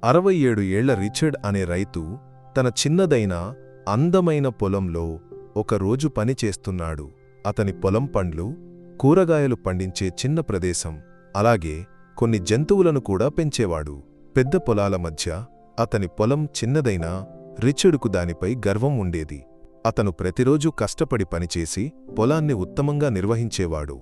67 ఏళ్ల రిచర్డ్ అనే రైతు తన చిన్నదైన అందమైన పొలంలో ఒకరోజు పని చేస్తున్నాడు. అతని పొలం పండ్లు, కూరగాయలు పండించే చిన్న ప్రదేశం, అలాగే కొన్ని జంతువులను కూడా పెంచేవాడు. పెద్ద పొలాల మధ్య అతని పొలం చిన్నదైనా రిచర్డుకు దానిపై గర్వం ఉండేది. అతను ప్రతిరోజూ కష్టపడి పనిచేసి పొలాన్ని ఉత్తమంగా నిర్వహించేవాడు.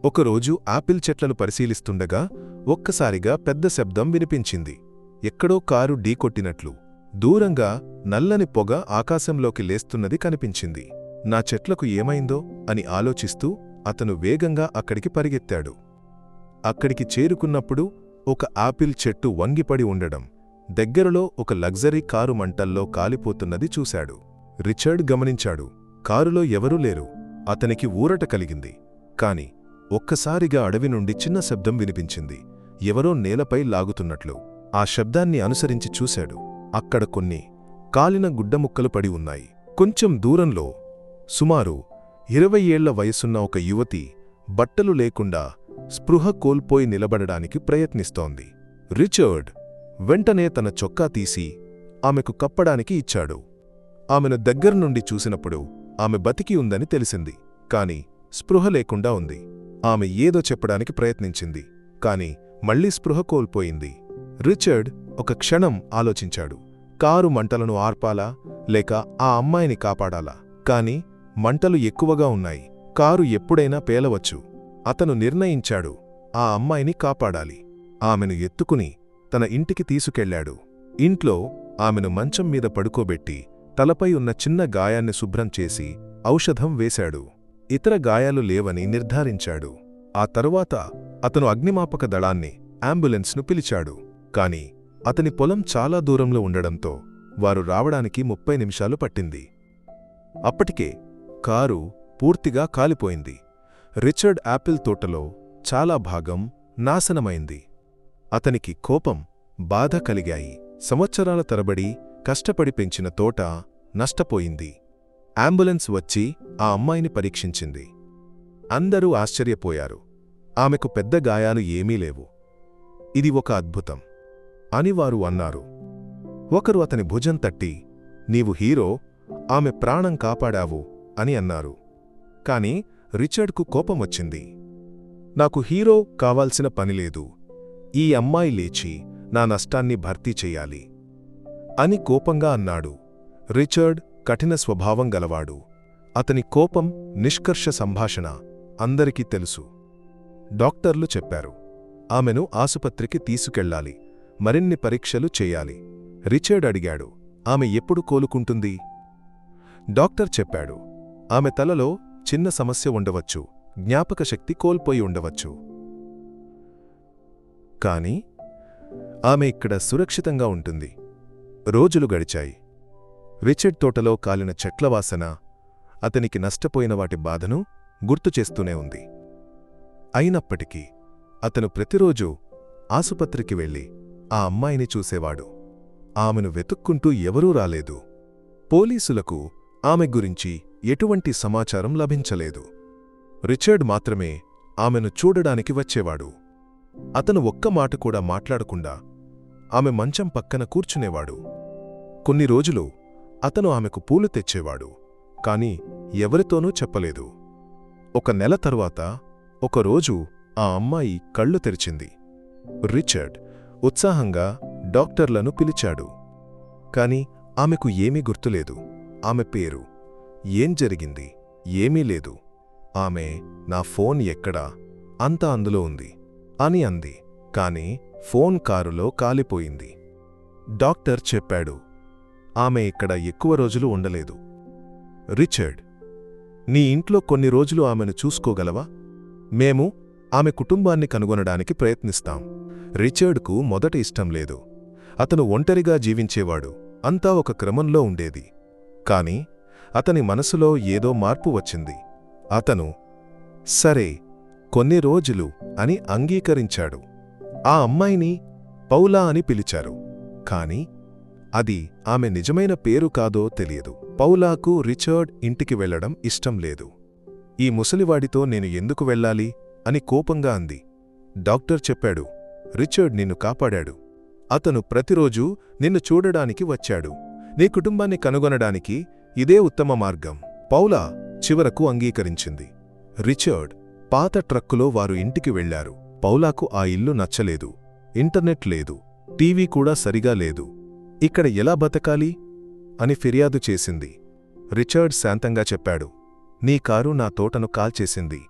ఒకరోజు ఆపిల్ చెట్లను పరిశీలిస్తుండగా ఒక్కసారిగా పెద్ద శబ్దం వినిపించింది. ఎక్కడో కారు ఢీకొట్టినట్లు. దూరంగా నల్లని పొగ ఆకాశంలోకి లేస్తున్నది కనిపించింది. నా చెట్లకు ఏమైందో అని ఆలోచిస్తూ అతను వేగంగా అక్కడికి పరిగెత్తాడు. అక్కడికి చేరుకున్నప్పుడు ఒక ఆపిల్ చెట్టు వంగిపడి ఉండడం, దగ్గరలో ఒక లగ్జరీ కారు మంటల్లో కాలిపోతున్నది చూశాడు. రిచర్డ్ గమనించాడు. కారులో ఎవరూ లేరు. అతనికి ఊరట కలిగింది. కాని ఒక్కసారిగా అడవి నుండి చిన్న శబ్దం వినిపించింది, ఎవరో నేలపై లాగుతున్నట్లు. ఆ శబ్దాన్ని అనుసరించి చూశాడు. అక్కడ కొన్ని కాలిన గుడ్డముక్కలు పడి ఉన్నాయి. కొంచెం దూరంలో సుమారు 20 ఏళ్ల వయసున్న ఒక యువతి బట్టలు లేకుండా స్పృహ కోల్పోయి నిలబడడానికి ప్రయత్నిస్తోంది. రిచర్డ్ వెంటనే తన చొక్కా తీసి ఆమెకు కప్పడానికి ఇచ్చాడు. ఆమెను దగ్గర్నుండి చూసినప్పుడు ఆమె బతికి ఉందని తెలిసింది, కాని స్పృహ లేకుండా ఉంది. ఆమె ఏదో చెప్పడానికి ప్రయత్నించింది, కాని మళ్లీ స్పృహ కోల్పోయింది. రిచర్డ్ ఒక క్షణం ఆలోచించాడు. కారు మంటలను ఆర్పాలా లేక ఆ అమ్మాయిని కాపాడాలా? కాని మంటలు ఎక్కువగా ఉన్నాయి. కారు ఎప్పుడైనా పేలవచ్చు. అతను నిర్ణయించాడు, ఆ అమ్మాయిని కాపాడాలి. ఆమెను ఎత్తుకుని తన ఇంటికి తీసుకెళ్లాడు. ఇంట్లో ఆమెను మంచం మీద పడుకోబెట్టి తలపై ఉన్న చిన్న గాయాన్ని శుభ్రం చేసి ఔషధం వేశాడు. ఇతర గాయాలు లేవని నిర్ధారించాడు. ఆ తరువాత అతను అగ్నిమాపక దళాన్ని, అంబులెన్స్ను పిలిచాడు. కాని అతని పొలం చాలా దూరంలో ఉండడంతో వారు రావడానికి 30 నిమిషాలు పట్టింది. అప్పటికే కారు పూర్తిగా కాలిపోయింది. రిచర్డ్ యాపిల్ తోటలో చాలా భాగం నాశనమైంది. అతనికి కోపం, బాధ కలిగాయి. సంవత్సరాల తరబడి కష్టపడి పెంచిన తోట నష్టపోయింది. అంబులెన్స్ వచ్చి ఆ అమ్మాయిని పరీక్షించింది. అందరూ ఆశ్చర్యపోయారు. ఆమెకు పెద్ద గాయాలు ఏమీ లేవు. ఇది ఒక అద్భుతం అని వారు అన్నారు. ఒకరు అతని భుజం తట్టి, నీవు హీరో, ఆమె ప్రాణం కాపాడావు అని అన్నారు. కాని రిచర్డ్కు కోపమొచ్చింది. నాకు హీరో కావాల్సిన పనిలేదు. ఈ అమ్మాయి లేచి నా నష్టాన్ని భర్తీ చెయ్యాలి అని కోపంగా అన్నాడు. రిచర్డ్ కఠిన స్వభావం గలవాడు. అతని కోపం నిష్కర్ష సంభాషణ అందరికీ తెలుసు. డాక్టర్లు చెప్పారు, ఆమెను ఆసుపత్రికి తీసుకెళ్లాలి, మరిన్ని పరీక్షలు చేయాలి. రిచర్డ్ అడిగాడు, ఆమె ఎప్పుడు కోలుకుంటుంది? డాక్టర్ చెప్పాడు, ఆమె తలలో చిన్న సమస్య ఉండవచ్చు, జ్ఞాపకశక్తి కోల్పోయి ఉండవచ్చు. కాని ఆమె ఇక్కడ సురక్షితంగా ఉంటుంది. రోజులు గడిచాయి. రిచర్డ్ తోటలో కాలిన చెట్లవాసన అతనికి నష్టపోయిన వాటి బాధను గుర్తుచేస్తూనే ఉంది. అయినప్పటికీ అతను ప్రతిరోజూ ఆసుపత్రికి వెళ్లి ఆ అమ్మాయిని చూసేవాడు. ఆమెను వెతుక్కుంటూ ఎవరూ రాలేదు. పోలీసులకు ఆమె గురించి ఎటువంటి సమాచారం లభించలేదు. రిచర్డ్ మాత్రమే ఆమెను చూడడానికి వచ్చేవాడు. అతను ఒక్క మాట కూడా మాట్లాడకుండా ఆమె మంచం పక్కన కూర్చునేవాడు. కొన్ని రోజులు అతను ఆమెకు పూలు తెచ్చేవాడు, కాని ఎవరితోనూ చెప్పలేదు. ఒక నెల తరువాత ఒకరోజు ఆ అమ్మాయి కళ్ళు తెరిచింది. రిచర్డ్ ఉత్సాహంగా డాక్టర్లను పిలిచాడు. కాని ఆమెకు ఏమీ గుర్తులేదు. ఆమె పేరు, ఏం జరిగింది, ఏమీ లేదు. ఆమె, నా ఫోన్ ఎక్కడా? అంతా అందులో ఉంది అని అంది. కాని ఫోన్ కారులో కాలిపోయింది. డాక్టర్ చెప్పాడు, ఆమె ఇక్కడ ఎక్కువ రోజులు ఉండలేదు. రిచర్డ్, నీ ఇంట్లో కొన్ని రోజులు ఆమెను చూసుకోగలవా? మేము ఆమె కుటుంబాన్ని కనుగొనడానికి ప్రయత్నిస్తాం. రిచర్డ్కు మొదట ఇష్టం లేదు. అతను ఒంటరిగా జీవించేవాడు. అంతా ఒక క్రమంలో ఉండేది. కాని అతని మనసులో ఏదో మార్పు వచ్చింది. అతను, సరే, కొన్ని రోజులు అని అంగీకరించాడు. ఆ అమ్మాయిని పౌలా అని పిలిచారు. కాని అది ఆమె నిజమైన పేరు కాదో తెలియదు. పౌలాకు రిచర్డ్ ఇంటికి వెళ్లడం ఇష్టం లేదు. ఈ ముసలివాడితో నేను ఎందుకు వెళ్ళాలి అని కోపంగా అంది. డాక్టర్ చెప్పాడు, రిచర్డ్ నిన్ను కాపాడాడు. అతను ప్రతిరోజూ నిన్ను చూడడానికి వచ్చాడు. నీ కుటుంబాన్ని కనుగొనడానికి ఇదే ఉత్తమ మార్గం. పౌలా చివరకు అంగీకరించింది. రిచర్డ్ పాత ట్రక్కులో వారు ఇంటికి వెళ్లారు. పౌలాకు ఆ ఇల్లు నచ్చలేదు. ఇంటర్నెట్ లేదు, టీవీ కూడా సరిగా లేదు. ఇక్కడ ఎలా బతకాలి అని ఫిర్యాదు చేసింది. రిచర్డ్ శాంతంగా చెప్పాడు, నీ కారు నా తోటను కాల్చేసింది.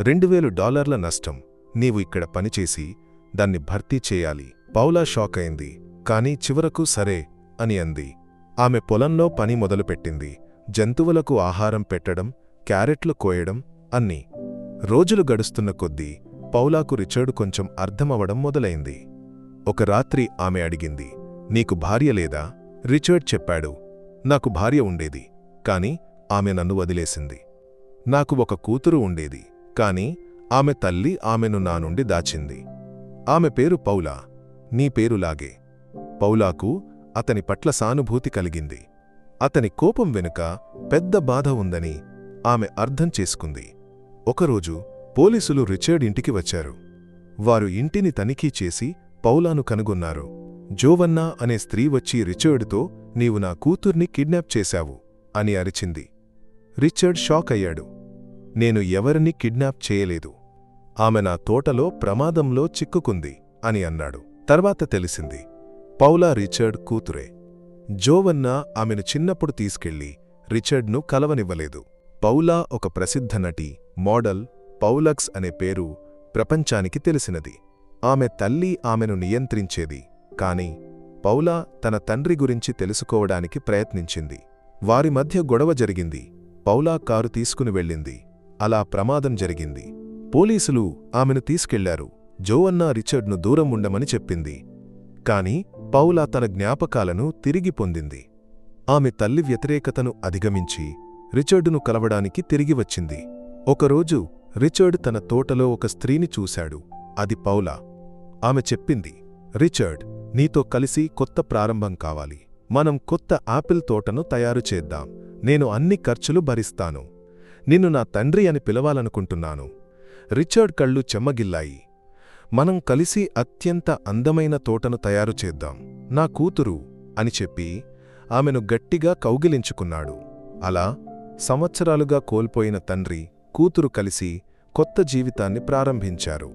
$2000 నష్టం. నీవు ఇక్కడ పనిచేసి దాన్ని భర్తీ చేయాలి. పౌలా షాకైంది, కాని చివరకు సరే అని అంది. ఆమె పొలంలో పని మొదలుపెట్టింది. జంతువులకు ఆహారం పెట్టడం, క్యారెట్లు కోయడం, అన్నీ. రోజులు గడుస్తున్న కొద్దీ పౌలాకు రిచర్డ్ కొంచెం అర్థమవడం మొదలైంది. ఒక రాత్రి ఆమె అడిగింది, నీకు భార్య లేదా? రిచర్డ్ చెప్పాడు, నాకు భార్య ఉండేది, కాని ఆమె నన్ను వదిలేసింది. నాకు ఒక కూతురు ఉండేది, కాని ఆమె తల్లి ఆమెను నా నుండి దాచింది. ఆమె పేరు పౌలా, నీ పేరులాగే. పౌలాకు అతని పట్ల సానుభూతి కలిగింది. అతని కోపం వెనుక పెద్ద బాధ ఉందని ఆమె అర్థం చేసుకుంది. ఒకరోజు పోలీసులు రిచర్డ్ ఇంటికి వచ్చారు. వారు ఇంటిని తనిఖీ చేసి పౌలాను కనుగొన్నారు. జోవన్నా అనే స్త్రీ వచ్చి రిచర్డ్తో, నీవు నా కూతుర్ని కిడ్నాప్ చేశావు అని అరిచింది. రిచర్డ్ షాక్ అయ్యాడు. నేను ఎవరిని కిడ్నాప్ చేయలేదు. ఆమె నా తోటలో ప్రమాదంలో చిక్కుకుంది అని అన్నాడు. తర్వాత తెలిసింది, పౌలా రిచర్డ్ కూతురే. జోవన్నా ఆమెను చిన్నప్పుడు తీసుకెళ్లి రిచర్డ్ను కలవనివ్వలేదు. పౌలా ఒక ప్రసిద్ధ నటి, మోడల్. పౌలక్స్ అనే పేరు ప్రపంచానికి తెలిసినది. ఆమె తల్లి ఆమెను నియంత్రించేది, కాని పౌలా తన తండ్రి గురించి తెలుసుకోవడానికి ప్రయత్నించింది. వారి మధ్య గొడవ జరిగింది. పౌలా కారు తీసుకుని వెళ్ళింది. అలా ప్రమాదం జరిగింది. పోలీసులు ఆమెను తీసుకెళ్లారు. జోవన్నా రిచర్డ్ను దూరం ఉండమని చెప్పింది. కాని పౌలా తన జ్ఞాపకాలను తిరిగి పొందింది. ఆమె తల్లి వ్యతిరేకతను అధిగమించి రిచర్డును కలవడానికి తిరిగి వచ్చింది. ఒకరోజు రిచర్డ్ తన తోటలో ఒక స్త్రీని చూశాడు. అది పౌలా. ఆమె చెప్పింది, రిచర్డ్, నీతో కలిసి కొత్త ప్రారంభం కావాలి. మనం కొత్త ఆపిల్ తోటను తయారు చేద్దాం. నేను అన్ని ఖర్చులు భరిస్తాను. నిన్ను నా తండ్రి అని పిలవాలనుకుంటున్నాను. రిచర్డ్ కళ్ళు చెమ్మగిల్లాయి. మనం కలిసి అత్యంత అందమైన తోటను తయారు చేద్దాం, నా కూతురు అని చెప్పి ఆమెను గట్టిగా కౌగిలించుకున్నాడు. అలా సంవత్సరాలుగా కోల్పోయిన తండ్రి, కూతురు కలిసి కొత్త జీవితాన్ని ప్రారంభించారు.